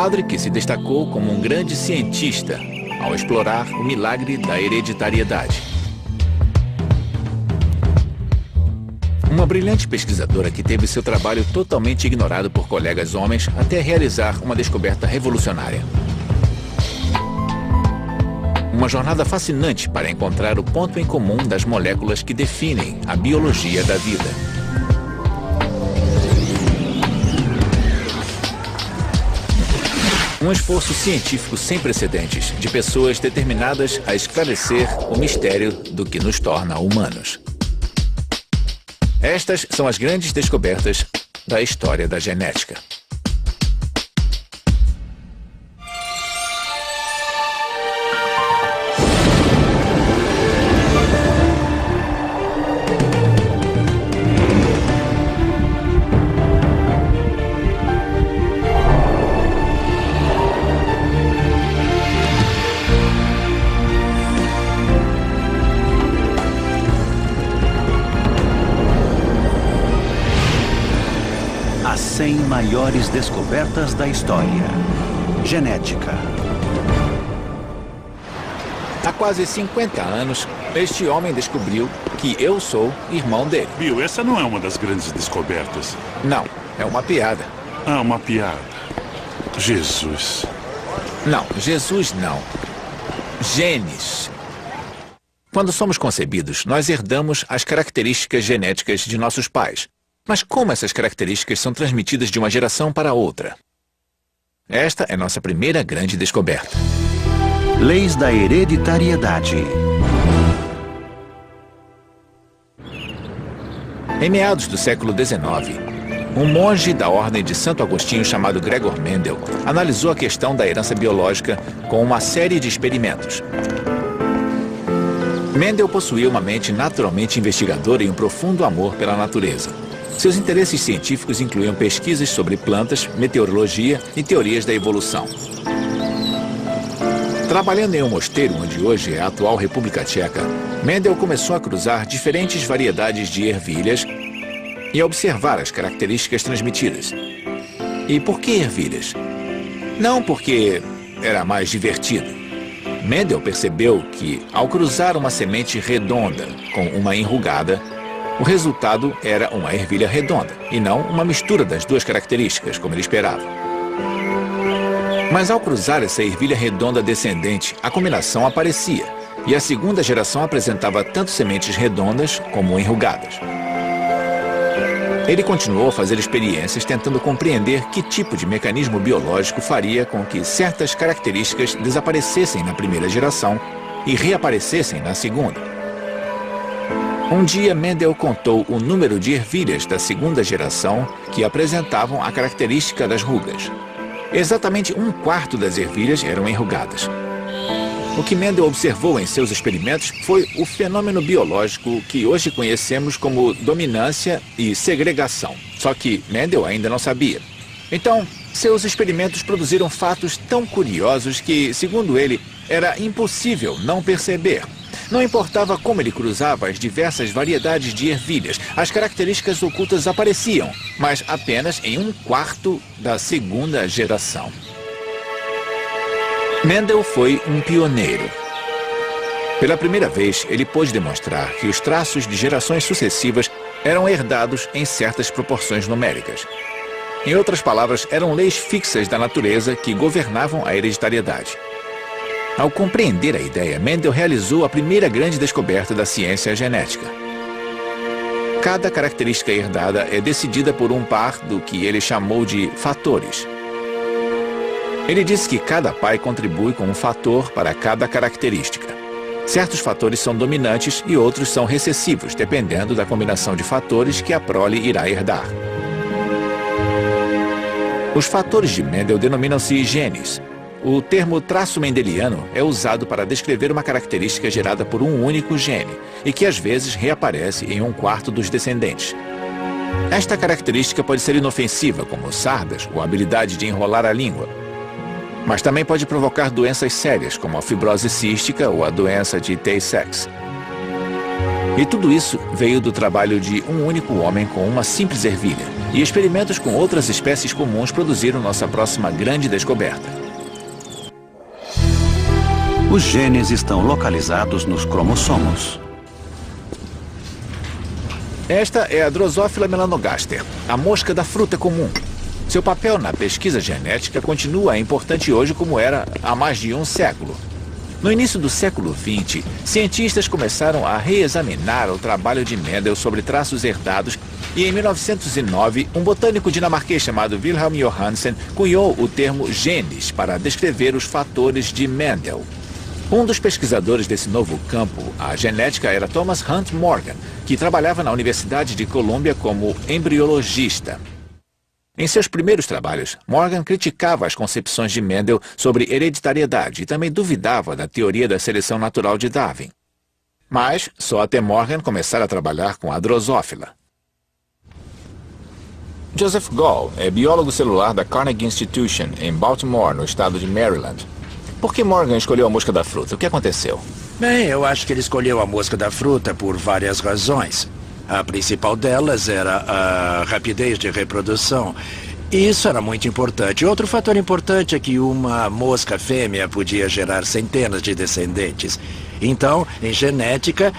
padre que se destacou como um grande cientista ao explorar o milagre da hereditariedade. Uma brilhante pesquisadora que teve seu trabalho totalmente ignorado por colegas homens até realizar uma descoberta revolucionária. Uma jornada fascinante para encontrar o ponto em comum das moléculas que definem a biologia da vida. Um esforço científico sem precedentes de pessoas determinadas a esclarecer o mistério do que nos torna humanos. Estas são as grandes descobertas da história da genética. As 100 maiores descobertas da história. Genética. Há quase 50 anos, este homem descobriu que eu sou irmão dele. Bill, essa não é uma das grandes descobertas. Não, é uma piada. Ah, uma piada. Jesus. Não, Jesus não. Genes. Quando somos concebidos, nós herdamos as características genéticas de nossos pais. Mas como essas características são transmitidas de uma geração para outra? Esta é nossa primeira grande descoberta. Leis da hereditariedade. Em meados do século XIX, um monge da ordem de Santo Agostinho chamado Gregor Mendel analisou a questão da herança biológica com uma série de experimentos. Mendel possuía uma mente naturalmente investigadora e um profundo amor pela natureza. Seus interesses científicos incluíam pesquisas sobre plantas, meteorologia e teorias da evolução. Trabalhando em um mosteiro onde hoje é a atual República Tcheca, Mendel começou a cruzar diferentes variedades de ervilhas e a observar as características transmitidas. E por que ervilhas? Não porque era mais divertido. Mendel percebeu que, ao cruzar uma semente redonda com uma enrugada, o resultado era uma ervilha redonda, e não uma mistura das duas características, como ele esperava. Mas ao cruzar essa ervilha redonda descendente, a combinação aparecia, e a segunda geração apresentava tanto sementes redondas como enrugadas. Ele continuou a fazer experiências tentando compreender que tipo de mecanismo biológico faria com que certas características desaparecessem na primeira geração e reaparecessem na segunda. Um dia, Mendel contou o número de ervilhas da segunda geração que apresentavam a característica das rugas. Exatamente 1/4 das ervilhas eram enrugadas. O que Mendel observou em seus experimentos foi o fenômeno biológico que hoje conhecemos como dominância e segregação. Só que Mendel ainda não sabia. Então, seus experimentos produziram fatos tão curiosos que, segundo ele, era impossível não perceber. Não importava como ele cruzava as diversas variedades de ervilhas, as características ocultas apareciam, mas apenas em 1/4 da segunda geração. Mendel foi um pioneiro. Pela primeira vez, ele pôde demonstrar que os traços de gerações sucessivas eram herdados em certas proporções numéricas. Em outras palavras, eram leis fixas da natureza que governavam a hereditariedade. Ao compreender a ideia, Mendel realizou a primeira grande descoberta da ciência genética. Cada característica herdada é decidida por um par do que ele chamou de fatores. Ele disse que cada pai contribui com um fator para cada característica. Certos fatores são dominantes e outros são recessivos, dependendo da combinação de fatores que a prole irá herdar. Os fatores de Mendel denominam-se genes. O termo traço mendeliano é usado para descrever uma característica gerada por um único gene e que às vezes reaparece em 1/4 dos descendentes. Esta característica pode ser inofensiva, como sardas ou a habilidade de enrolar a língua. Mas também pode provocar doenças sérias, como a fibrose cística ou a doença de Tay-Sachs. E tudo isso veio do trabalho de um único homem com uma simples ervilha. E experimentos com outras espécies comuns produziram nossa próxima grande descoberta. Os genes estão localizados nos cromossomos. Esta é a Drosophila melanogaster, a mosca da fruta comum. Seu papel na pesquisa genética continua importante hoje como era há mais de um século. No início do século XX, cientistas começaram a reexaminar o trabalho de Mendel sobre traços herdados e em 1909, um botânico dinamarquês chamado Wilhelm Johannsen cunhou o termo genes para descrever os fatores de Mendel. Um dos pesquisadores desse novo campo, a genética, era Thomas Hunt Morgan, que trabalhava na Universidade de Colômbia como embriologista. Em seus primeiros trabalhos, Morgan criticava as concepções de Mendel sobre hereditariedade e também duvidava da teoria da seleção natural de Darwin. Mas só até Morgan começar a trabalhar com a Drosophila. Joseph Gall é biólogo celular da Carnegie Institution, em Baltimore, no estado de Maryland. Por que Morgan escolheu a mosca da fruta? O que aconteceu? Bem, eu acho que ele escolheu a mosca da fruta por várias razões. A principal delas era a rapidez de reprodução. E isso era muito importante. Outro fator importante é que uma mosca fêmea podia gerar centenas de descendentes. Então, em genética,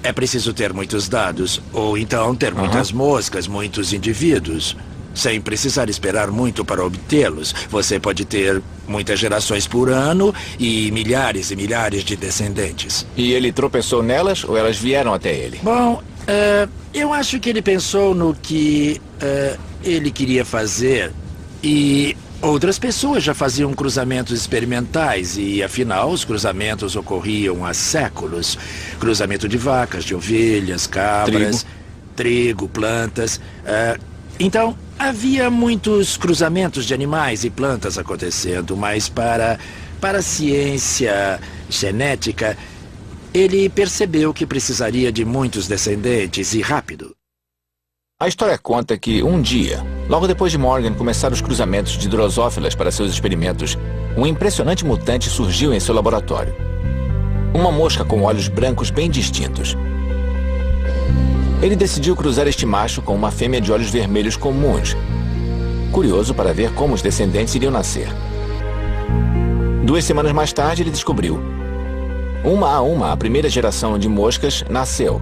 é preciso ter muitos dados. Ou então ter muitas moscas, muitos indivíduos. Sem precisar esperar muito para obtê-los. Você pode ter muitas gerações por ano e milhares de descendentes. E ele tropeçou nelas ou elas vieram até ele? Bom, eu acho que ele pensou no que ele queria fazer e outras pessoas já faziam cruzamentos experimentais e, afinal, os cruzamentos ocorriam há séculos. Cruzamento de vacas, de ovelhas, cabras, trigo plantas. Então, havia muitos cruzamentos de animais e plantas acontecendo, mas para a ciência genética, ele percebeu que precisaria de muitos descendentes e rápido. A história conta que um dia, logo depois de Morgan começar os cruzamentos de drosófilas para seus experimentos, um impressionante mutante surgiu em seu laboratório. Uma mosca com olhos brancos bem distintos. Ele decidiu cruzar este macho com uma fêmea de olhos vermelhos comuns, curioso para ver como os descendentes iriam nascer. 2 semanas mais tarde, ele descobriu. Uma a uma, a primeira geração de moscas nasceu.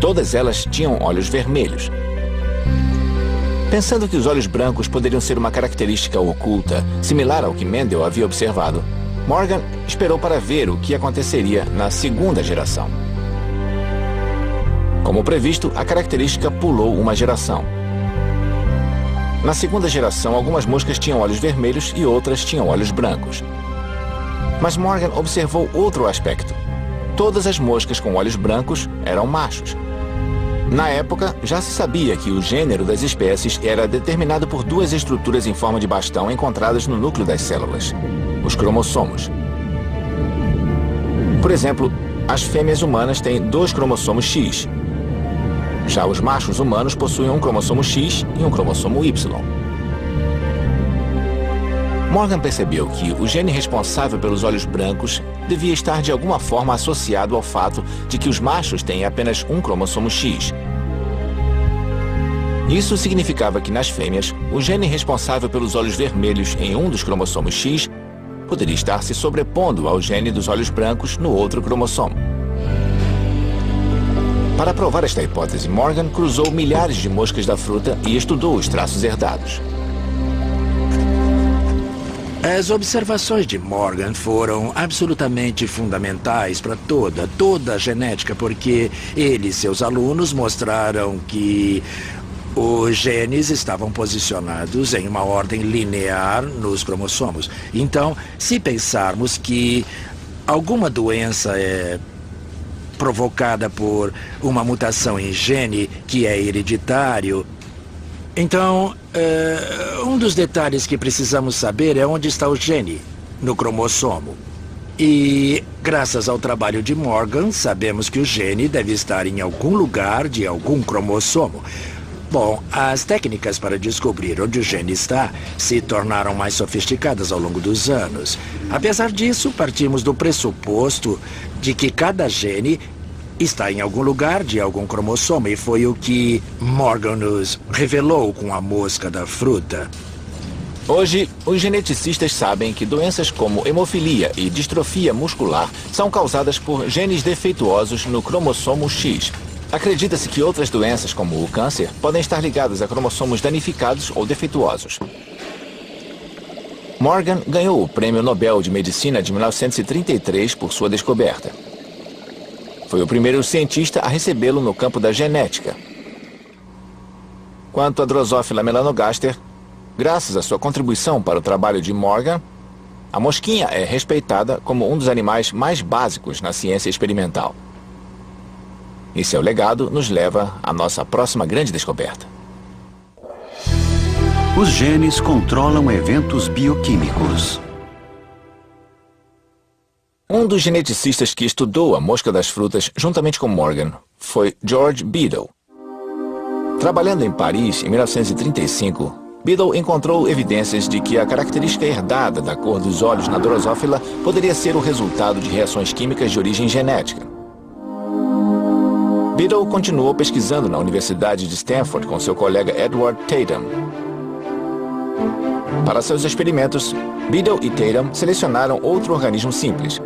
Todas elas tinham olhos vermelhos. Pensando que os olhos brancos poderiam ser uma característica oculta, similar ao que Mendel havia observado, Morgan esperou para ver o que aconteceria na segunda geração. Como previsto, a característica pulou uma geração. Na segunda geração, algumas moscas tinham olhos vermelhos e outras tinham olhos brancos. Mas Morgan observou outro aspecto. Todas as moscas com olhos brancos eram machos. Na época, já se sabia que o gênero das espécies era determinado por 2 estruturas em forma de bastão encontradas no núcleo das células, os cromossomos. Por exemplo, as fêmeas humanas têm 2 cromossomos X. Já os machos humanos possuem um cromossomo X e um cromossomo Y. Morgan percebeu que o gene responsável pelos olhos brancos devia estar de alguma forma associado ao fato de que os machos têm apenas um cromossomo X. Isso significava que nas fêmeas, o gene responsável pelos olhos vermelhos em um dos cromossomos X poderia estar se sobrepondo ao gene dos olhos brancos no outro cromossomo. Para provar esta hipótese, Morgan cruzou milhares de moscas da fruta e estudou os traços herdados. As observações de Morgan foram absolutamente fundamentais para toda a genética, porque ele e seus alunos mostraram que os genes estavam posicionados em uma ordem linear nos cromossomos. Então, se pensarmos que alguma doença é provocada por uma mutação em gene que é hereditário, então, um dos detalhes que precisamos saber é onde está o gene no cromossomo. E, graças ao trabalho de Morgan, sabemos que o gene deve estar em algum lugar de algum cromossomo. Bom, as técnicas para descobrir onde o gene está se tornaram mais sofisticadas ao longo dos anos. Apesar disso, partimos do pressuposto de que cada gene está em algum lugar de algum cromossomo e foi o que Morgan nos revelou com a mosca da fruta. Hoje, os geneticistas sabem que doenças como hemofilia e distrofia muscular são causadas por genes defeituosos no cromossomo X. Acredita-se que outras doenças, como o câncer, podem estar ligadas a cromossomos danificados ou defeituosos. Morgan ganhou o Prêmio Nobel de Medicina de 1933 por sua descoberta. Foi o primeiro cientista a recebê-lo no campo da genética. Quanto à Drosophila melanogaster, graças à sua contribuição para o trabalho de Morgan, a mosquinha é respeitada como um dos animais mais básicos na ciência experimental. E seu legado nos leva à nossa próxima grande descoberta. Os genes controlam eventos bioquímicos. Um dos geneticistas que estudou a mosca das frutas juntamente com Morgan foi George Beadle. Trabalhando em Paris em 1935, Beadle encontrou evidências de que a característica herdada da cor dos olhos na Drosophila poderia ser o resultado de reações químicas de origem genética. Beadle continuou pesquisando na Universidade de Stanford com seu colega Edward Tatum. Para seus experimentos, Beadle e Tatum selecionaram outro organismo simples,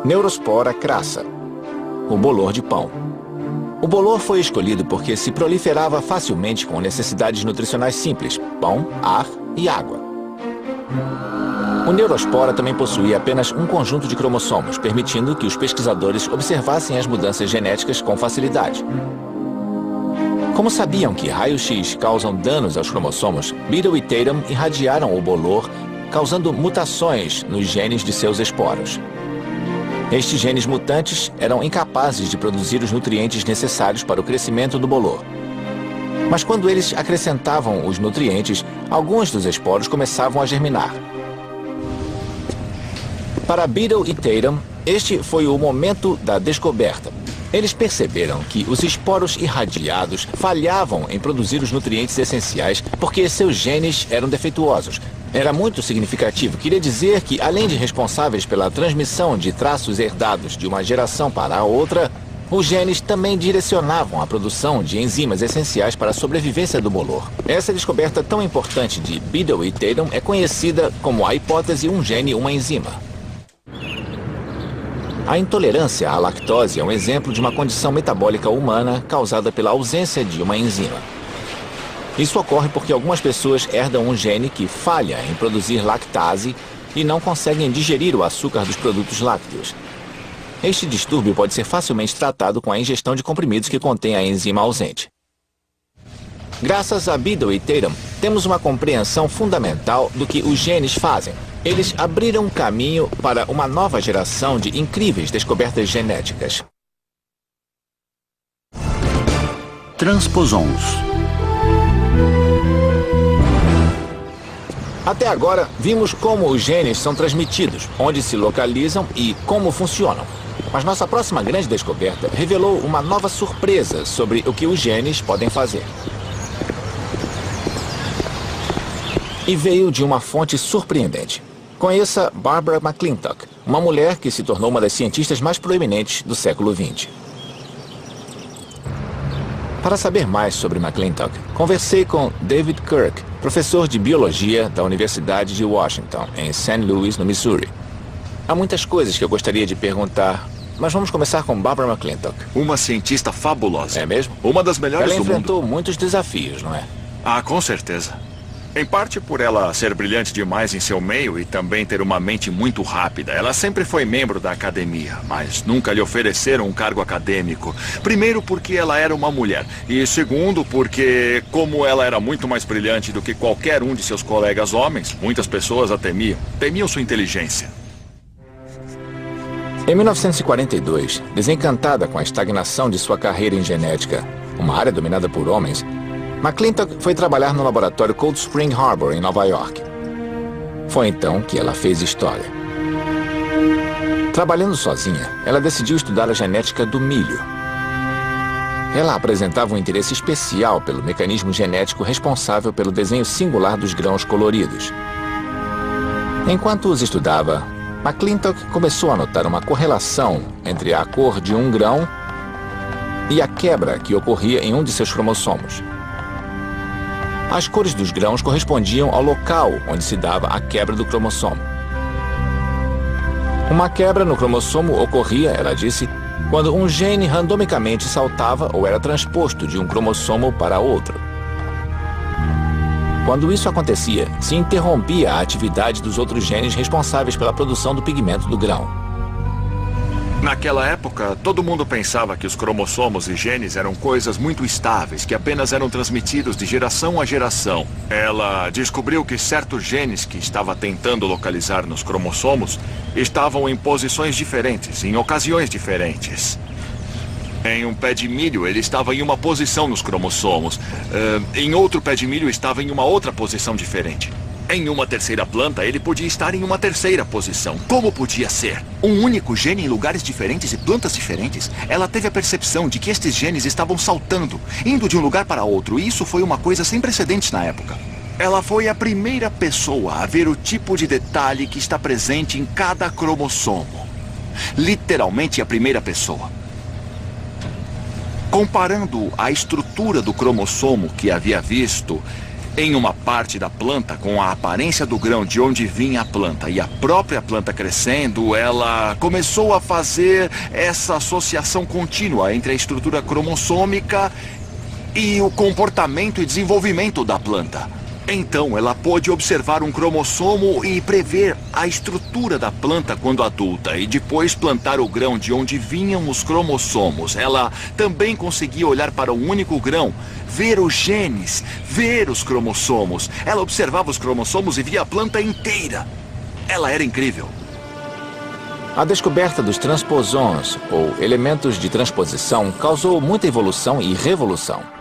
Neurospora crassa, o bolor de pão. O bolor foi escolhido porque se proliferava facilmente com necessidades nutricionais simples, pão, ar e água. O Neurospora também possuía apenas um conjunto de cromossomos, permitindo que os pesquisadores observassem as mudanças genéticas com facilidade. Como sabiam que raios-x causam danos aos cromossomos, Beadle e Tatum irradiaram o bolor, causando mutações nos genes de seus esporos. Estes genes mutantes eram incapazes de produzir os nutrientes necessários para o crescimento do bolor. Mas quando eles acrescentavam os nutrientes, alguns dos esporos começavam a germinar. Para Beadle e Tatum, este foi o momento da descoberta. Eles perceberam que os esporos irradiados falhavam em produzir os nutrientes essenciais porque seus genes eram defeituosos. Era muito significativo. Queria dizer que, além de responsáveis pela transmissão de traços herdados de uma geração para a outra, os genes também direcionavam a produção de enzimas essenciais para a sobrevivência do bolor. Essa descoberta tão importante de Beadle e Tatum é conhecida como a hipótese um gene, uma enzima. A intolerância à lactose é um exemplo de uma condição metabólica humana causada pela ausência de uma enzima. Isso ocorre porque algumas pessoas herdam um gene que falha em produzir lactase e não conseguem digerir o açúcar dos produtos lácteos. Este distúrbio pode ser facilmente tratado com a ingestão de comprimidos que contêm a enzima ausente. Graças a Beadle e Tatum, temos uma compreensão fundamental do que os genes fazem. Eles abriram caminho para uma nova geração de incríveis descobertas genéticas. Transposons. Até agora, vimos como os genes são transmitidos, onde se localizam e como funcionam. Mas nossa próxima grande descoberta revelou uma nova surpresa sobre o que os genes podem fazer. E veio de uma fonte surpreendente. Conheça Barbara McClintock, uma mulher que se tornou uma das cientistas mais proeminentes do século XX. Para saber mais sobre McClintock, conversei com David Kirk, professor de biologia da Universidade de Washington, em St. Louis, no Missouri. Há muitas coisas que eu gostaria de perguntar, mas vamos começar com Barbara McClintock. Uma cientista fabulosa. É mesmo? Uma das melhores Ela do mundo. enfrentou muitos desafios, não é? Ah, com certeza. Em parte por ela ser brilhante demais em seu meio e também ter uma mente muito rápida. Ela sempre foi membro da academia, mas nunca lhe ofereceram um cargo acadêmico. Primeiro porque ela era uma mulher e segundo porque, como ela era muito mais brilhante do que qualquer um de seus colegas homens, muitas pessoas a temiam. Temiam sua inteligência. Em 1942, desencantada com a estagnação de sua carreira em genética, uma área dominada por homens, McClintock foi trabalhar no laboratório Cold Spring Harbor, em Nova York. Foi então que ela fez história. Trabalhando sozinha, ela decidiu estudar a genética do milho. Ela apresentava um interesse especial pelo mecanismo genético responsável pelo desenho singular dos grãos coloridos. Enquanto os estudava, McClintock começou a notar uma correlação entre a cor de um grão e a quebra que ocorria em um de seus cromossomos. As cores dos grãos correspondiam ao local onde se dava a quebra do cromossomo. Uma quebra no cromossomo ocorria, ela disse, quando um gene randomicamente saltava ou era transposto de um cromossomo para outro. Quando isso acontecia, se interrompia a atividade dos outros genes responsáveis pela produção do pigmento do grão. Naquela época, todo mundo pensava que os cromossomos e genes eram coisas muito estáveis, que apenas eram transmitidos de geração a geração. Ela descobriu que certos genes que estava tentando localizar nos cromossomos estavam em posições diferentes, em ocasiões diferentes. Em um pé de milho, ele estava em uma posição nos cromossomos. Em outro pé de milho, estava em uma outra posição diferente. Em uma terceira planta, ele podia estar em uma terceira posição. Como podia ser? Um único gene em lugares diferentes e plantas diferentes? Ela teve a percepção de que estes genes estavam saltando, indo de um lugar para outro, e isso foi uma coisa sem precedentes na época. Ela foi a primeira pessoa a ver o tipo de detalhe que está presente em cada cromossomo. Literalmente a primeira pessoa. Comparando a estrutura do cromossomo que havia visto em uma parte da planta com a aparência do grão de onde vinha a planta e a própria planta crescendo, ela começou a fazer essa associação contínua entre a estrutura cromossômica e o comportamento e desenvolvimento da planta. Então, ela pôde observar um cromossomo e prever a estrutura da planta quando adulta e depois plantar o grão de onde vinham os cromossomos. Ela também conseguia olhar para um único grão, ver os genes, ver os cromossomos. Ela observava os cromossomos e via a planta inteira. Ela era incrível. A descoberta dos transposons, ou elementos de transposição, causou muita evolução e revolução.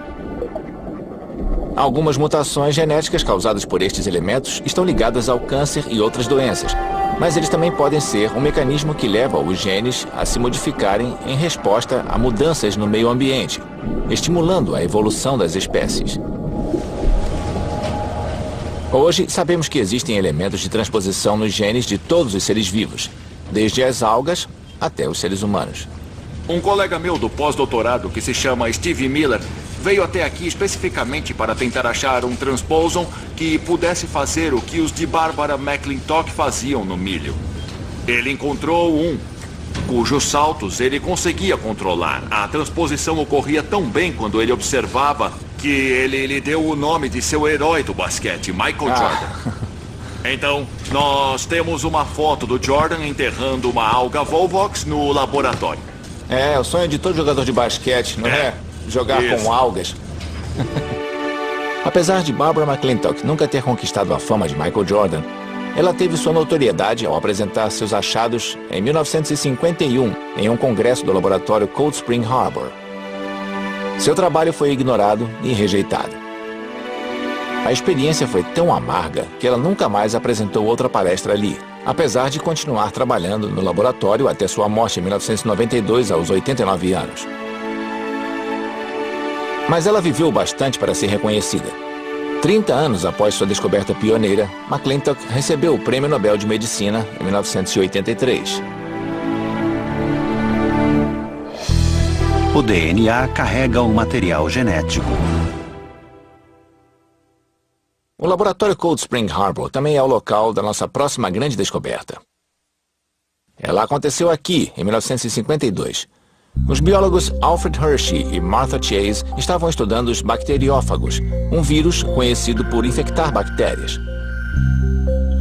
Algumas mutações genéticas causadas por estes elementos estão ligadas ao câncer e outras doenças, mas eles também podem ser um mecanismo que leva os genes a se modificarem em resposta a mudanças no meio ambiente, estimulando a evolução das espécies. Hoje, sabemos que existem elementos de transposição nos genes de todos os seres vivos, desde as algas até os seres humanos. Um colega meu do pós-doutorado, que se chama Steve Miller, veio até aqui especificamente para tentar achar um transposon que pudesse fazer o que os de Barbara McClintock faziam no milho. Ele encontrou um, cujos saltos ele conseguia controlar. A transposição ocorria tão bem quando ele observava que ele lhe deu o nome de seu herói do basquete, Michael Jordan. Então, nós temos uma foto do Jordan enterrando uma alga Volvox no laboratório. É, o sonho de todo jogador de basquete, não é? Jogar com algas. Apesar de Barbara McClintock nunca ter conquistado a fama de Michael Jordan, ela teve sua notoriedade ao apresentar seus achados em 1951 em um congresso do laboratório Cold Spring Harbor. Seu trabalho foi ignorado e rejeitado. A experiência foi tão amarga que ela nunca mais apresentou outra palestra ali, apesar de continuar trabalhando no laboratório até sua morte em 1992, aos 89 anos. Mas ela viveu bastante para ser reconhecida. 30 anos após sua descoberta pioneira, McClintock recebeu o Prêmio Nobel de Medicina em 1983. O DNA carrega um material genético. O laboratório Cold Spring Harbor também é o local da nossa próxima grande descoberta. Ela aconteceu aqui, em 1952. Os biólogos Alfred Hershey e Martha Chase estavam estudando os bacteriófagos, um vírus conhecido por infectar bactérias.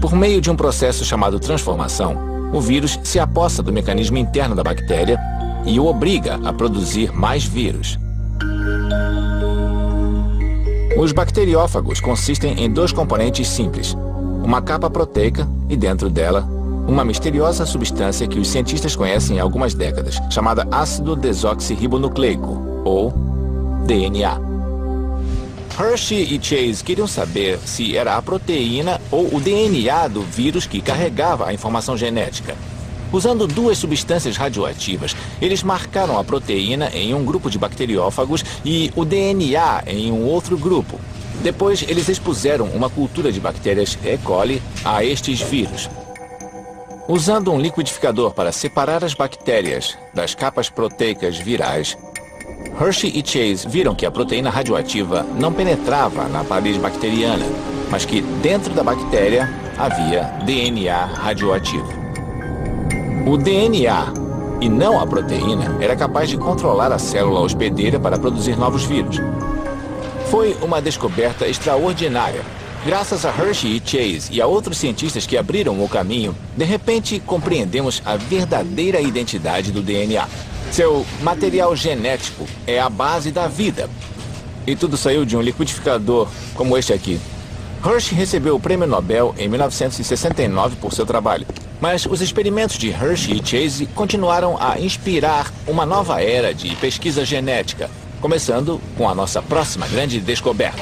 Por meio de um processo chamado transformação, o vírus se apossa do mecanismo interno da bactéria e o obriga a produzir mais vírus. Os bacteriófagos consistem em dois componentes simples, uma capa proteica e, dentro dela, uma misteriosa substância que os cientistas conhecem há algumas décadas, chamada ácido desoxirribonucleico, ou DNA. Hershey e Chase queriam saber se era a proteína ou o DNA do vírus que carregava a informação genética. Usando duas substâncias radioativas, eles marcaram a proteína em um grupo de bacteriófagos e o DNA em um outro grupo. Depois, eles expuseram uma cultura de bactérias E. coli a estes vírus. Usando um liquidificador para separar as bactérias das capas proteicas virais, Hershey e Chase viram que a proteína radioativa não penetrava na parede bacteriana, mas que dentro da bactéria havia DNA radioativo. O DNA, e não a proteína, era capaz de controlar a célula hospedeira para produzir novos vírus. Foi uma descoberta extraordinária. Graças a Hershey e Chase e a outros cientistas que abriram o caminho, de repente compreendemos a verdadeira identidade do DNA. Seu material genético é a base da vida. E tudo saiu de um liquidificador como este aqui. Hershey recebeu o Prêmio Nobel em 1969 por seu trabalho. Mas os experimentos de Hershey e Chase continuaram a inspirar uma nova era de pesquisa genética, começando com a nossa próxima grande descoberta.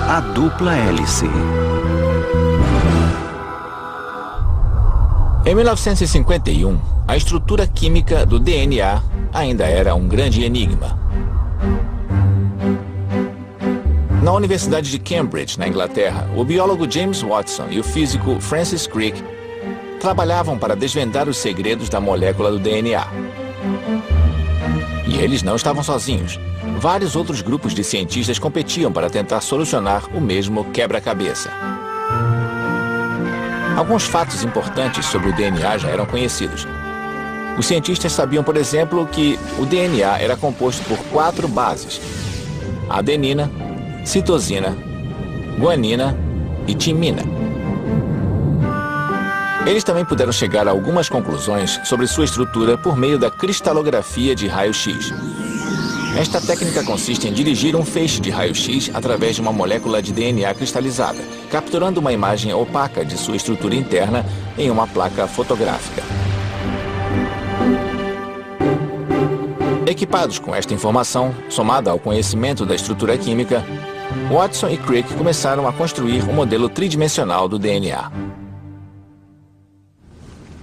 A dupla hélice. Em 1951, a estrutura química do DNA ainda era um grande enigma. Na Universidade de Cambridge, na Inglaterra, o biólogo James Watson e o físico Francis Crick trabalhavam para desvendar os segredos da molécula do DNA. E eles não estavam sozinhos. Vários outros grupos de cientistas competiam para tentar solucionar o mesmo quebra-cabeça. Alguns fatos importantes sobre o DNA já eram conhecidos. Os cientistas sabiam, por exemplo, que o DNA era composto por 4 bases: adenina, citosina, guanina e timina. Eles também puderam chegar a algumas conclusões sobre sua estrutura por meio da cristalografia de raio-x. Esta técnica consiste em dirigir um feixe de raio-x através de uma molécula de DNA cristalizada, capturando uma imagem opaca de sua estrutura interna em uma placa fotográfica. Equipados com esta informação, somada ao conhecimento da estrutura química, Watson e Crick começaram a construir um modelo tridimensional do DNA.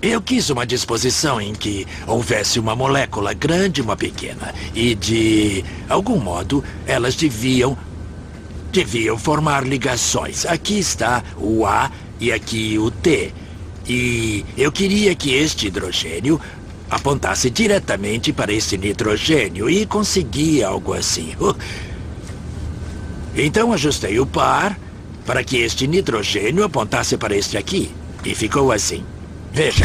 Eu quis uma disposição em que houvesse uma molécula grande e uma pequena. E, de algum modo, elas deviam formar ligações. Aqui está o A e aqui o T. E eu queria que este hidrogênio apontasse diretamente para este nitrogênio e consegui algo assim. Então ajustei o par para que este nitrogênio apontasse para este aqui. E ficou assim. Veja.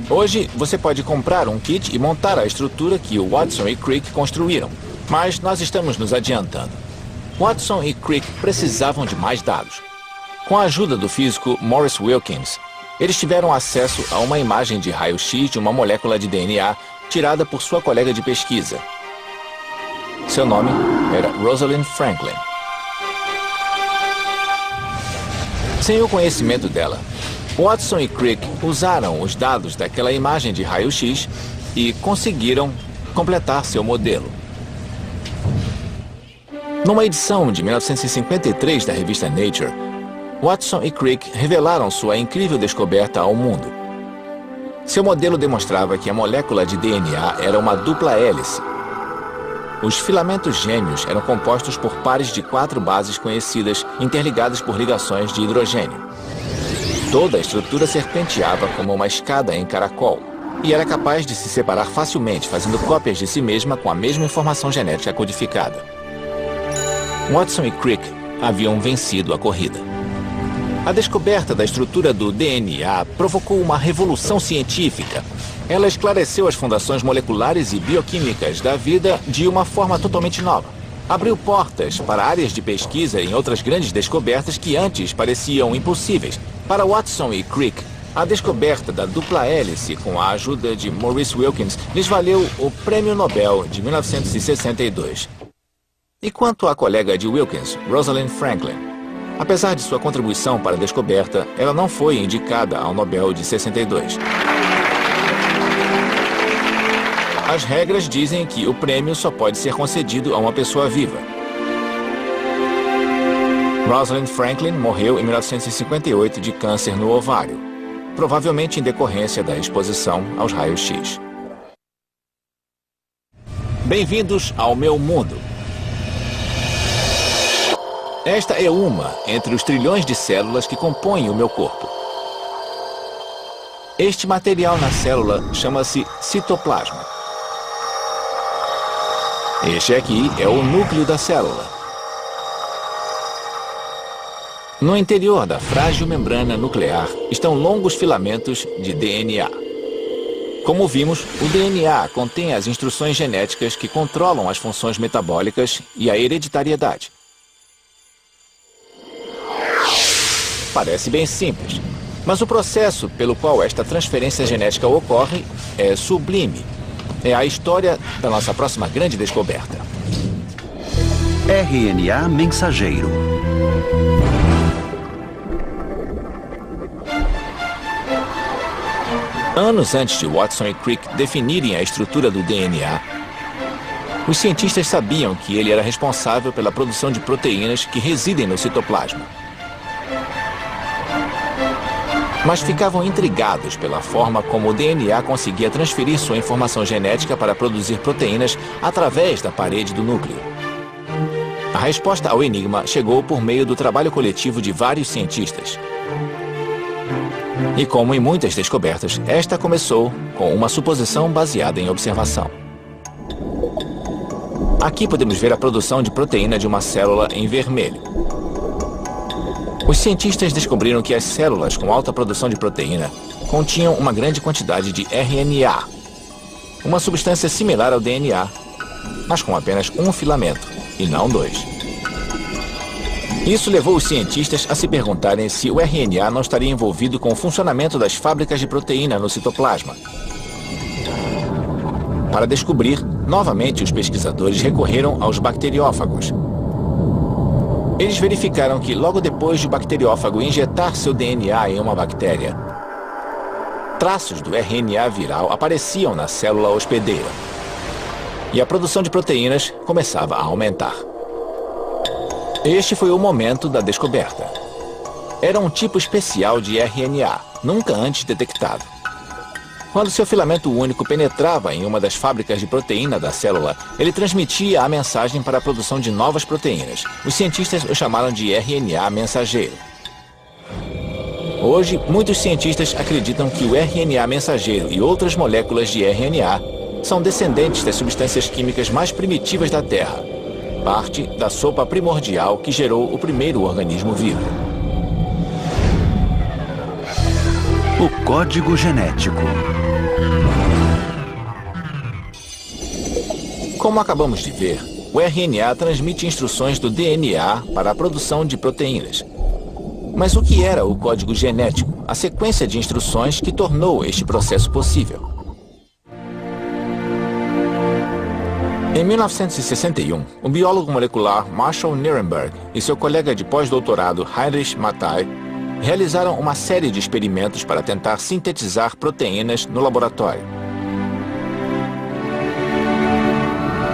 Hoje, você pode comprar um kit e montar a estrutura que o Watson e Crick construíram. Mas nós estamos nos adiantando. Watson e Crick precisavam de mais dados. Com a ajuda do físico Maurice Wilkins, eles tiveram acesso a uma imagem de raio-x de uma molécula de DNA tirada por sua colega de pesquisa. Seu nome era Rosalind Franklin. Sem o conhecimento dela, Watson e Crick usaram os dados daquela imagem de raio-x e conseguiram completar seu modelo. Numa edição de 1953 da revista Nature, Watson e Crick revelaram sua incrível descoberta ao mundo. Seu modelo demonstrava que a molécula de DNA era uma dupla hélice. Os filamentos gêmeos eram compostos por pares de 4 bases conhecidas, interligadas por ligações de hidrogênio. Toda a estrutura serpenteava como uma escada em caracol e era capaz de se separar facilmente, fazendo cópias de si mesma com a mesma informação genética codificada. Watson e Crick haviam vencido a corrida. A descoberta da estrutura do DNA provocou uma revolução científica. Ela esclareceu as fundações moleculares e bioquímicas da vida de uma forma totalmente nova. Abriu portas para áreas de pesquisa em outras grandes descobertas que antes pareciam impossíveis. Para Watson e Crick, a descoberta da dupla hélice com a ajuda de Maurice Wilkins lhes valeu o Prêmio Nobel de 1962. E quanto à colega de Wilkins, Rosalind Franklin? Apesar de sua contribuição para a descoberta, ela não foi indicada ao Nobel de 62. As regras dizem que o prêmio só pode ser concedido a uma pessoa viva. Rosalind Franklin morreu em 1958 de câncer no ovário, provavelmente em decorrência da exposição aos raios-x. Bem-vindos ao meu mundo. Esta é uma entre os trilhões de células que compõem o meu corpo. Este material na célula chama-se citoplasma. Este aqui é o núcleo da célula. No interior da frágil membrana nuclear estão longos filamentos de DNA. Como vimos, o DNA contém as instruções genéticas que controlam as funções metabólicas e a hereditariedade. Parece bem simples, mas o processo pelo qual esta transferência genética ocorre é sublime. É a história da nossa próxima grande descoberta. RNA mensageiro. Anos antes de Watson e Crick definirem a estrutura do DNA, os cientistas sabiam que ele era responsável pela produção de proteínas que residem no citoplasma. Mas ficavam intrigados pela forma como o DNA conseguia transferir sua informação genética para produzir proteínas através da parede do núcleo. A resposta ao enigma chegou por meio do trabalho coletivo de vários cientistas. E como em muitas descobertas, esta começou com uma suposição baseada em observação. Aqui podemos ver a produção de proteína de uma célula em vermelho. Os cientistas descobriram que as células com alta produção de proteína continham uma grande quantidade de RNA, uma substância similar ao DNA, mas com apenas um filamento, e não dois. Isso levou os cientistas a se perguntarem se o RNA não estaria envolvido com o funcionamento das fábricas de proteína no citoplasma. Para descobrir, novamente os pesquisadores recorreram aos bacteriófagos. Eles verificaram que logo depois de o bacteriófago injetar seu DNA em uma bactéria, traços do RNA viral apareciam na célula hospedeira e a produção de proteínas começava a aumentar. Este foi o momento da descoberta. Era um tipo especial de RNA, nunca antes detectado. Quando seu filamento único penetrava em uma das fábricas de proteína da célula, ele transmitia a mensagem para a produção de novas proteínas. Os cientistas o chamaram de RNA mensageiro. Hoje, muitos cientistas acreditam que o RNA mensageiro e outras moléculas de RNA são descendentes das substâncias químicas mais primitivas da Terra, parte da sopa primordial que gerou o primeiro organismo vivo. O código genético. Como acabamos de ver, o RNA transmite instruções do DNA para a produção de proteínas. Mas o que era o código genético, a sequência de instruções que tornou este processo possível? Em 1961, o biólogo molecular Marshall Nirenberg e seu colega de pós-doutorado Heinrich Matthaei realizaram uma série de experimentos para tentar sintetizar proteínas no laboratório.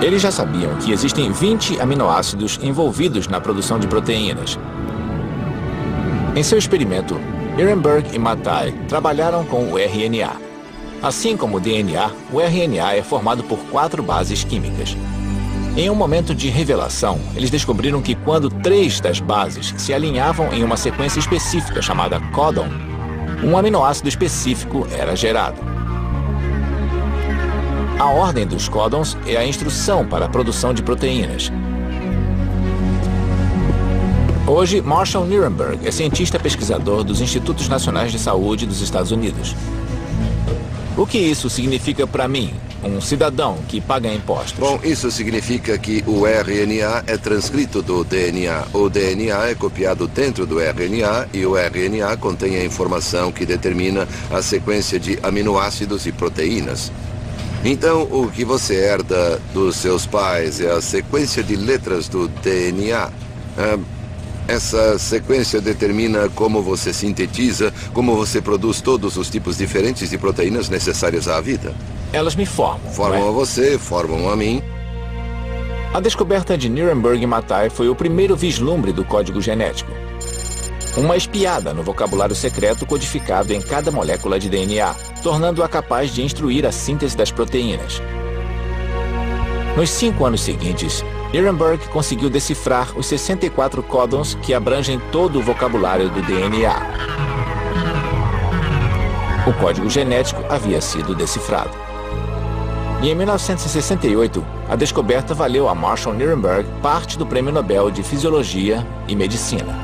Eles já sabiam que existem 20 aminoácidos envolvidos na produção de proteínas. Em seu experimento, Nirenberg e Matthaei trabalharam com o RNA. Assim como o DNA, o RNA é formado por 4 bases químicas. Em um momento de revelação, eles descobriram que quando 3 das bases se alinhavam em uma sequência específica chamada códon, um aminoácido específico era gerado. A ordem dos códons é a instrução para a produção de proteínas. Hoje, Marshall Nirenberg é cientista pesquisador dos Institutos Nacionais de Saúde dos Estados Unidos. O que isso significa para mim, um cidadão que paga impostos? Bom, isso significa que o RNA é transcrito do DNA. O DNA é copiado dentro do RNA e o RNA contém a informação que determina a sequência de aminoácidos e proteínas. Então, o que você herda dos seus pais é a sequência de letras do DNA. Essa sequência determina como você sintetiza, como você produz todos os tipos diferentes de proteínas necessárias à vida. Elas me formam. Formam a você, formam a mim. A descoberta de Nirenberg e Matthaei foi o primeiro vislumbre do código genético. Uma espiada no vocabulário secreto codificado em cada molécula de DNA, tornando-a capaz de instruir a síntese das proteínas. Nos 5 anos seguintes, Nirenberg conseguiu decifrar os 64 códons que abrangem todo o vocabulário do DNA. O código genético havia sido decifrado. E em 1968, a descoberta valeu a Marshall Nirenberg parte do Prêmio Nobel de Fisiologia e Medicina.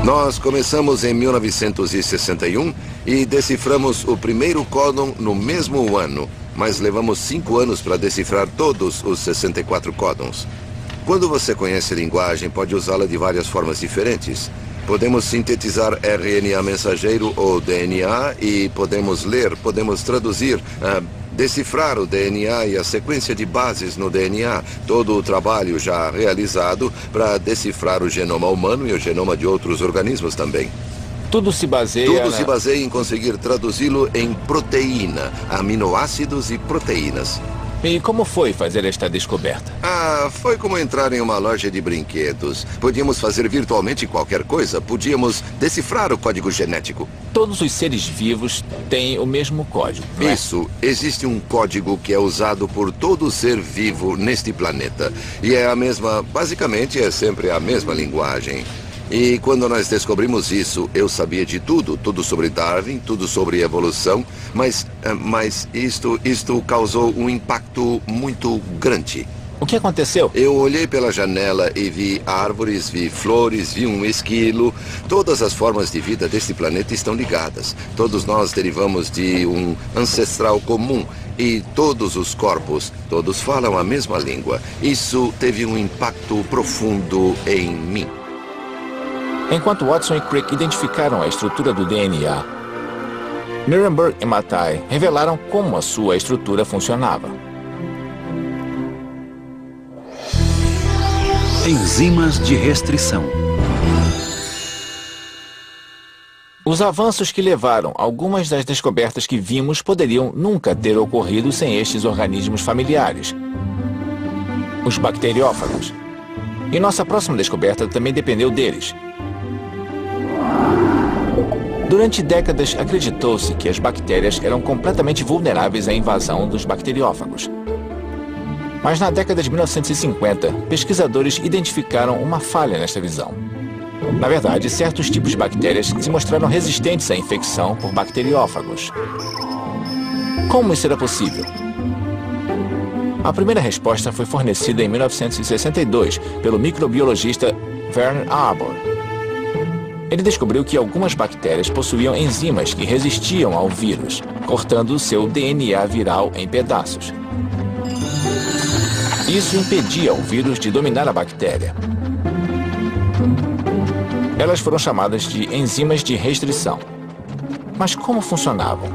Nós começamos em 1961 e deciframos o primeiro códon no mesmo ano, mas levamos 5 anos para decifrar todos os 64 códons. Quando você conhece a linguagem, pode usá-la de várias formas diferentes. Podemos sintetizar RNA mensageiro ou DNA e podemos ler, podemos traduzir, decifrar o DNA e a sequência de bases no DNA. Todo o trabalho já realizado para decifrar o genoma humano e o genoma de outros organismos também. Tudo se baseia em conseguir traduzi-lo em proteína, aminoácidos e proteínas. E como foi fazer esta descoberta? Foi como entrar em uma loja de brinquedos. Podíamos fazer virtualmente qualquer coisa. Podíamos decifrar o código genético. Todos os seres vivos têm o mesmo código, não é? Isso. Existe um código que é usado por todo ser vivo neste planeta. E é a mesma, basicamente é sempre a mesma linguagem. E quando nós descobrimos isso, eu sabia de tudo sobre Darwin, tudo sobre evolução, mas isto causou um impacto muito grande. O que aconteceu? Eu olhei pela janela e vi árvores, vi flores, vi um esquilo. Todas as formas de vida deste planeta estão ligadas. Todos nós derivamos de um ancestral comum. E todos os corpos, todos falam a mesma língua. Isso teve um impacto profundo em mim. Enquanto Watson e Crick identificaram a estrutura do DNA, Nirenberg e Mathai revelaram como a sua estrutura funcionava. Enzimas de restrição. Os avanços que levaram algumas das descobertas que vimos poderiam nunca ter ocorrido sem estes organismos familiares, os bacteriófagos. E nossa próxima descoberta também dependeu deles. Durante décadas, acreditou-se que as bactérias eram completamente vulneráveis à invasão dos bacteriófagos. Mas na década de 1950, pesquisadores identificaram uma falha nesta visão. Na verdade, certos tipos de bactérias se mostraram resistentes à infecção por bacteriófagos. Como isso era possível? A primeira resposta foi fornecida em 1962 pelo microbiologista Werner Arbor. Ele descobriu que algumas bactérias possuíam enzimas que resistiam ao vírus, cortando seu DNA viral em pedaços. Isso impedia o vírus de dominar a bactéria. Elas foram chamadas de enzimas de restrição. Mas como funcionavam?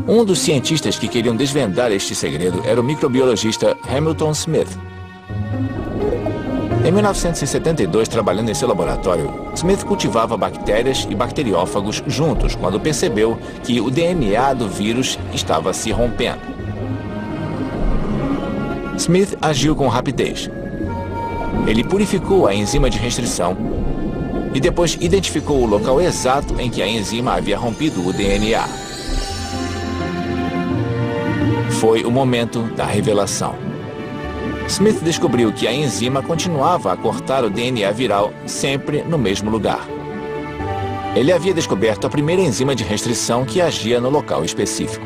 Um dos cientistas que queriam desvendar este segredo era o microbiologista Hamilton Smith. Em 1972, trabalhando em seu laboratório, Smith cultivava bactérias e bacteriófagos juntos quando percebeu que o DNA do vírus estava se rompendo. Smith agiu com rapidez. Ele purificou a enzima de restrição e depois identificou o local exato em que a enzima havia rompido o DNA. Foi o momento da revelação. Smith descobriu que a enzima continuava a cortar o DNA viral sempre no mesmo lugar. Ele havia descoberto a primeira enzima de restrição que agia no local específico.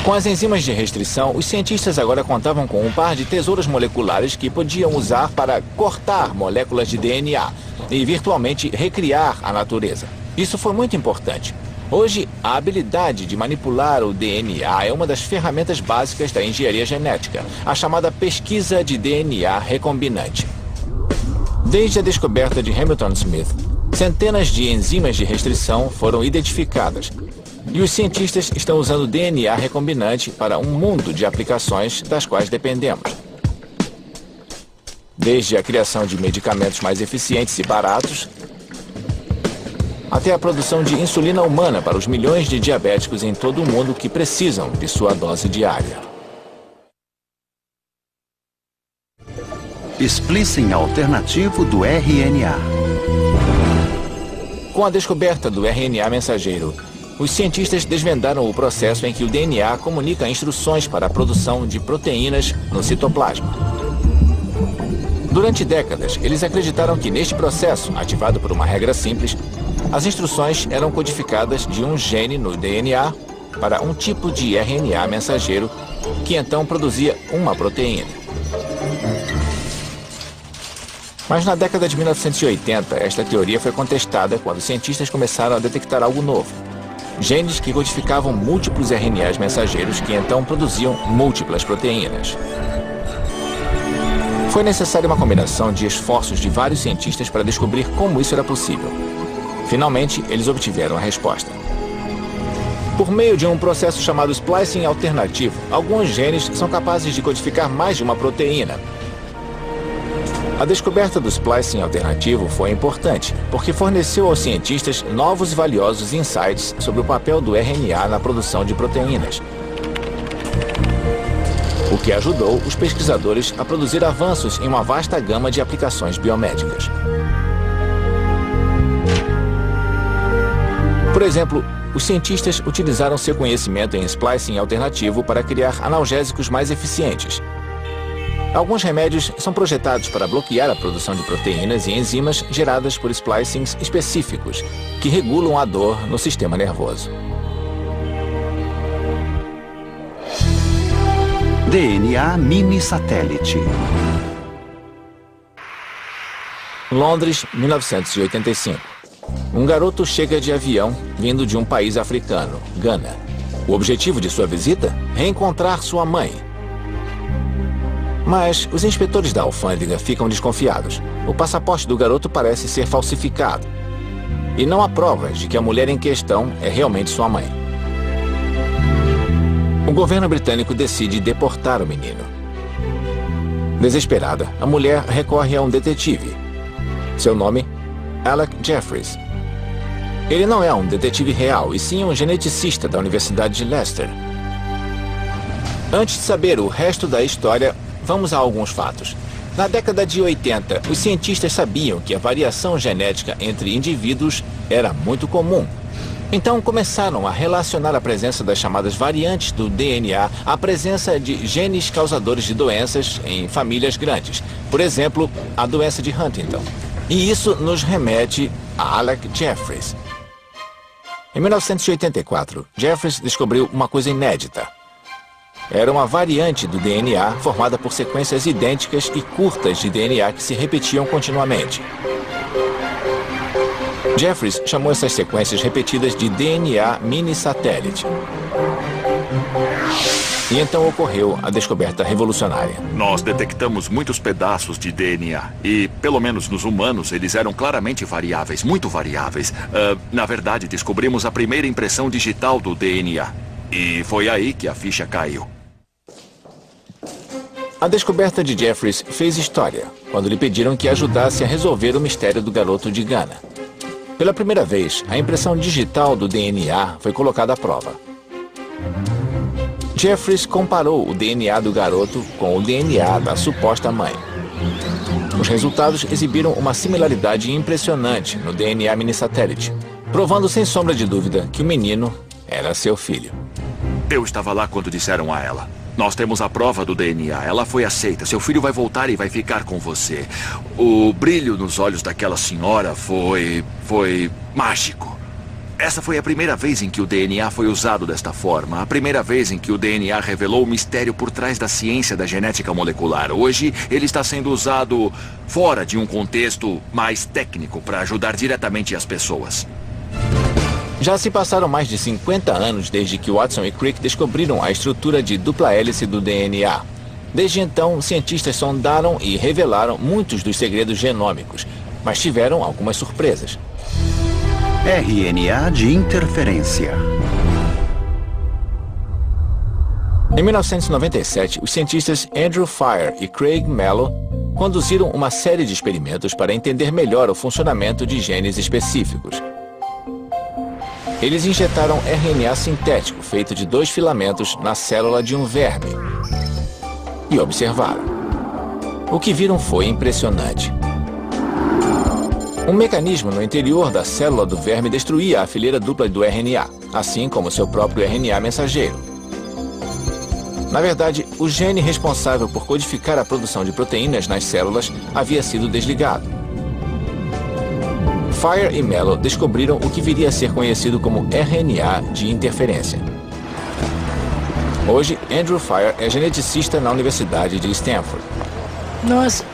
Com as enzimas de restrição, os cientistas agora contavam com um par de tesouros moleculares que podiam usar para cortar moléculas de DNA e virtualmente recriar a natureza. Isso foi muito importante. Hoje, a habilidade de manipular o DNA é uma das ferramentas básicas da engenharia genética, a chamada pesquisa de DNA recombinante. Desde a descoberta de Hamilton Smith, centenas de enzimas de restrição foram identificadas, e os cientistas estão usando DNA recombinante para um mundo de aplicações das quais dependemos. Desde a criação de medicamentos mais eficientes e baratos, até a produção de insulina humana para os milhões de diabéticos em todo o mundo que precisam de sua dose diária. Splicing alternativo do RNA. Com a descoberta do RNA mensageiro, os cientistas desvendaram o processo em que o DNA comunica instruções para a produção de proteínas no citoplasma. Durante décadas, eles acreditaram que neste processo, ativado por uma regra simples, as instruções eram codificadas de um gene no DNA para um tipo de RNA mensageiro que então produzia uma proteína. Mas na década de 1980, esta teoria foi contestada quando cientistas começaram a detectar algo novo. Genes que codificavam múltiplos RNAs mensageiros que então produziam múltiplas proteínas. Foi necessária uma combinação de esforços de vários cientistas para descobrir como isso era possível. Finalmente, eles obtiveram a resposta. Por meio de um processo chamado splicing alternativo, alguns genes são capazes de codificar mais de uma proteína. A descoberta do splicing alternativo foi importante, porque forneceu aos cientistas novos e valiosos insights sobre o papel do RNA na produção de proteínas. O que ajudou os pesquisadores a produzir avanços em uma vasta gama de aplicações biomédicas. Por exemplo, os cientistas utilizaram seu conhecimento em splicing alternativo para criar analgésicos mais eficientes. Alguns remédios são projetados para bloquear a produção de proteínas e enzimas geradas por splicings específicos, que regulam a dor no sistema nervoso. DNA mini-satélite. Londres, 1985. Um garoto chega de avião vindo de um país africano, Gana. O objetivo de sua visita? Reencontrar sua mãe. Mas os inspetores da alfândega ficam desconfiados. O passaporte do garoto parece ser falsificado. E não há provas de que a mulher em questão é realmente sua mãe. O governo britânico decide deportar o menino. Desesperada, a mulher recorre a um detetive. Seu nome? Alec Jeffries. Ele não é um detetive real, e sim um geneticista da Universidade de Leicester. Antes de saber o resto da história, vamos a alguns fatos. Na década de 80, os cientistas sabiam que a variação genética entre indivíduos era muito comum. Então começaram a relacionar a presença das chamadas variantes do DNA à presença de genes causadores de doenças em famílias grandes. Por exemplo, a doença de Huntington. E isso nos remete a Alec Jeffries. Em 1984, Jeffries descobriu uma coisa inédita. Era uma variante do DNA formada por sequências idênticas e curtas de DNA que se repetiam continuamente. Jeffries chamou essas sequências repetidas de DNA mini-satélite. E então ocorreu a descoberta revolucionária. Nós detectamos muitos pedaços de DNA e, pelo menos nos humanos, eles eram claramente variáveis, muito variáveis. Na verdade, descobrimos a primeira impressão digital do DNA. E foi aí que a ficha caiu. A descoberta de Jeffries fez história, quando lhe pediram que ajudasse a resolver o mistério do garoto de Gana. Pela primeira vez, a impressão digital do DNA foi colocada à prova. Jeffries comparou o DNA do garoto com o DNA da suposta mãe. Os resultados exibiram uma similaridade impressionante no DNA mini-satélite, provando sem sombra de dúvida que o menino era seu filho. Eu estava lá quando disseram a ela: nós temos a prova do DNA, ela foi aceita, seu filho vai voltar e vai ficar com você. O brilho nos olhos daquela senhora foi mágico. Essa foi a primeira vez em que o DNA foi usado desta forma. A primeira vez em que o DNA revelou o mistério por trás da ciência da genética molecular. Hoje, ele está sendo usado fora de um contexto mais técnico para ajudar diretamente as pessoas. Já se passaram mais de 50 anos desde que Watson e Crick descobriram a estrutura de dupla hélice do DNA. Desde então, cientistas sondaram e revelaram muitos dos segredos genômicos, mas tiveram algumas surpresas. RNA de interferência. Em 1997, os cientistas Andrew Fire e Craig Mello conduziram uma série de experimentos para entender melhor o funcionamento de genes específicos. Eles injetaram RNA sintético feito de 2 filamentos na célula de um verme e observaram. O que viram foi impressionante. Um mecanismo no interior da célula do verme destruía a fileira dupla do RNA, assim como seu próprio RNA mensageiro. Na verdade, o gene responsável por codificar a produção de proteínas nas células havia sido desligado. Fire e Mello descobriram o que viria a ser conhecido como RNA de interferência. Hoje, Andrew Fire é geneticista na Universidade de Stanford. Nós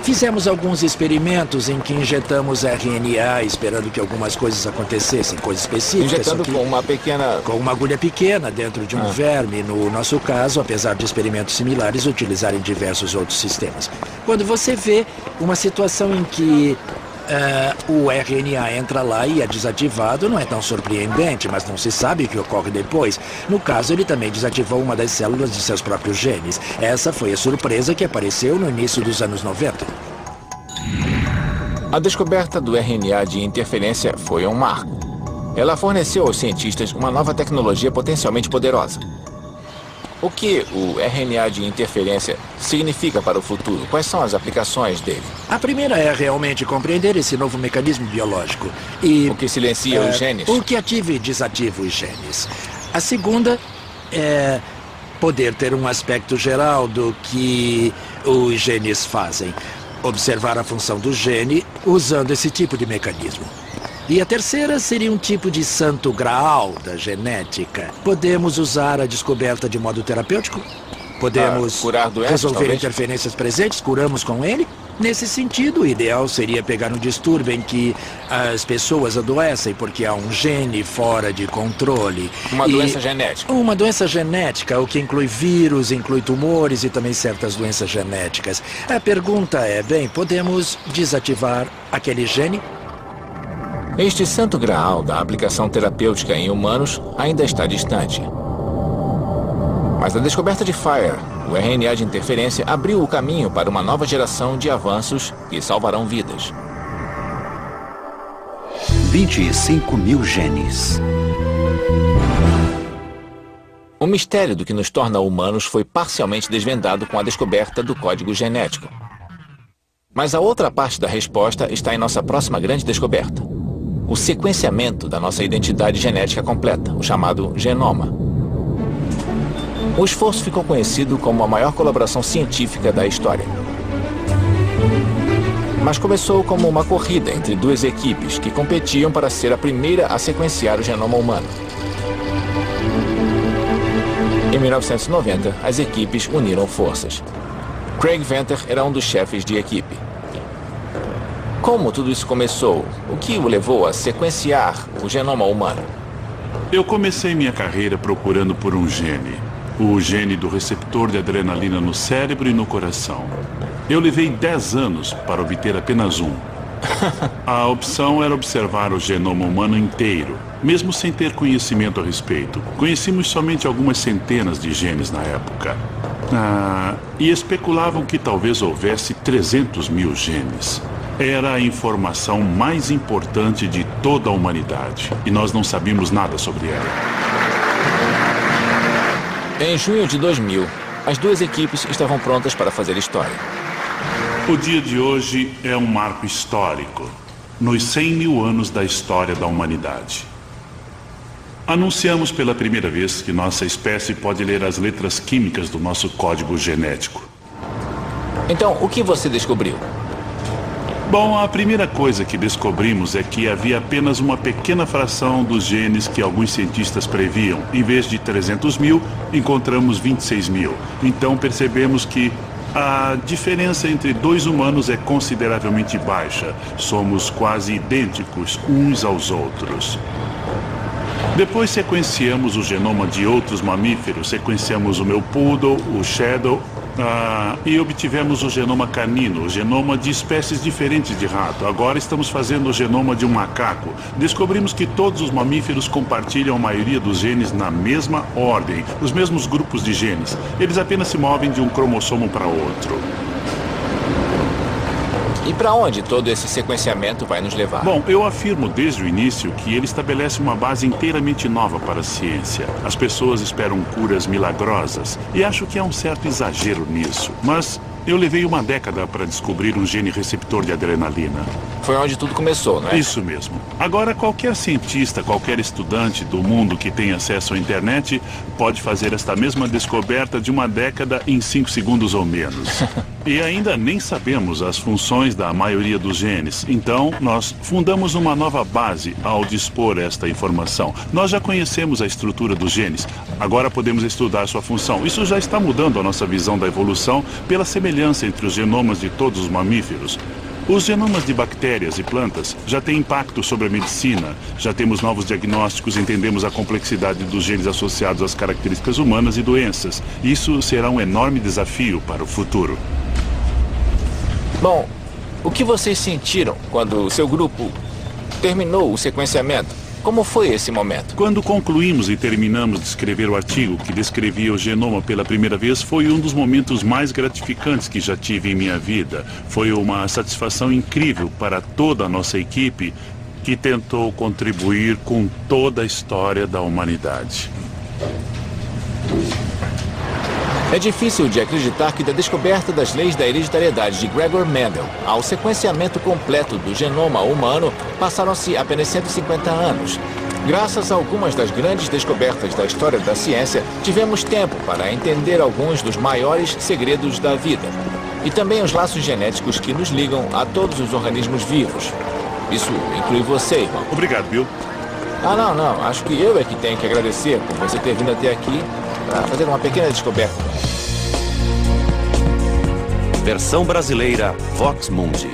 fizemos alguns experimentos em que injetamos RNA esperando que algumas coisas acontecessem, coisas específicas. Injetando com uma pequena... Com uma agulha pequena dentro de um verme. No nosso caso, apesar de experimentos similares utilizarem diversos outros sistemas. Quando você vê uma situação em que o RNA entra lá e é desativado, não é tão surpreendente, mas não se sabe o que ocorre depois. No caso, ele também desativou uma das células de seus próprios genes. Essa foi a surpresa que apareceu no início dos anos 90. A descoberta do RNA de interferência foi um marco. Ela forneceu aos cientistas uma nova tecnologia potencialmente poderosa. O que o RNA de interferência significa para o futuro? Quais são as aplicações dele? A primeira é realmente compreender esse novo mecanismo biológico. E o que silencia os genes? O que ativa e desativa os genes. A segunda é poder ter um aspecto geral do que os genes fazem. Observar a função do gene usando esse tipo de mecanismo. E a terceira seria um tipo de santo graal da genética. Podemos usar a descoberta de modo terapêutico? Podemos curar doenças, resolver talvez? interferências presentes? Curamos com ele? Nesse sentido, o ideal seria pegar um distúrbio em que as pessoas adoecem porque há um gene fora de controle. Uma doença genética. Uma doença genética, o que inclui vírus, inclui tumores e também certas doenças genéticas. A pergunta é, podemos desativar aquele gene? Este santo graal da aplicação terapêutica em humanos ainda está distante. Mas a descoberta de Fire, o RNA de interferência, abriu o caminho para uma nova geração de avanços que salvarão vidas. 25 mil genes. O mistério do que nos torna humanos foi parcialmente desvendado com a descoberta do código genético. Mas a outra parte da resposta está em nossa próxima grande descoberta. O sequenciamento da nossa identidade genética completa, o chamado genoma. O esforço ficou conhecido como a maior colaboração científica da história. Mas começou como uma corrida entre duas equipes que competiam para ser a primeira a sequenciar o genoma humano. Em 1990, as equipes uniram forças. Craig Venter era um dos chefes de equipe. Como tudo isso começou? O que o levou a sequenciar o genoma humano? Eu comecei minha carreira procurando por um gene. O gene do receptor de adrenalina no cérebro e no coração. Eu levei 10 anos para obter apenas um. A opção era observar o genoma humano inteiro, mesmo sem ter conhecimento a respeito. Conhecíamos somente algumas centenas de genes na época. E especulavam que talvez houvesse 300 mil genes. Era a informação mais importante de toda a humanidade. E nós não sabíamos nada sobre ela. Em junho de 2000, as duas equipes estavam prontas para fazer história. O dia de hoje é um marco histórico, nos 100 mil anos da história da humanidade. Anunciamos pela primeira vez que nossa espécie pode ler as letras químicas do nosso código genético. Então, o que você descobriu? Bom, a primeira coisa que descobrimos é que havia apenas uma pequena fração dos genes que alguns cientistas previam. Em vez de 300 mil, encontramos 26 mil. Então percebemos que a diferença entre dois humanos é consideravelmente baixa. Somos quase idênticos uns aos outros. Depois sequenciamos o genoma de outros mamíferos. Sequenciamos o meu poodle, o shadow, e obtivemos o genoma canino, o genoma de espécies diferentes de rato. Agora estamos fazendo o genoma de um macaco. Descobrimos que todos os mamíferos compartilham a maioria dos genes na mesma ordem, os mesmos grupos de genes. Eles apenas se movem de um cromossomo para outro. E para onde todo esse sequenciamento vai nos levar? Bom, eu afirmo desde o início que ele estabelece uma base inteiramente nova para a ciência. As pessoas esperam curas milagrosas e acho que há um certo exagero nisso. Mas Eu levei uma década para descobrir um gene receptor de adrenalina. Foi onde tudo começou, não é? Isso mesmo. Agora, qualquer cientista, qualquer estudante do mundo que tenha acesso à internet pode fazer esta mesma descoberta de uma década em 5 segundos ou menos. E ainda nem sabemos as funções da maioria dos genes. Então, nós fundamos uma nova base ao dispor esta informação. Nós já conhecemos a estrutura dos genes. Agora podemos estudar sua função. Isso já está mudando a nossa visão da evolução pela semelhança entre os genomas de todos os mamíferos. Os genomas de bactérias e plantas já têm impacto sobre a medicina. Já temos novos diagnósticos, entendemos a complexidade dos genes associados às características humanas e doenças. Isso será um enorme desafio para o futuro. Bom, o que vocês sentiram quando o seu grupo terminou o sequenciamento? Como foi esse momento? Quando concluímos e terminamos de escrever o artigo que descrevia o genoma pela primeira vez, foi um dos momentos mais gratificantes que já tive em minha vida. Foi uma satisfação incrível para toda a nossa equipe que tentou contribuir com toda a história da humanidade. É difícil de acreditar que da descoberta das leis da hereditariedade de Gregor Mendel ao sequenciamento completo do genoma humano passaram-se apenas 150 anos. Graças a algumas das grandes descobertas da história da ciência, tivemos tempo para entender alguns dos maiores segredos da vida. E também os laços genéticos que nos ligam a todos os organismos vivos. Isso inclui você, irmão. Obrigado, Bill. Não. Acho que eu é que tenho que agradecer por você ter vindo até aqui para fazer uma pequena descoberta. Versão brasileira Vox Mundi.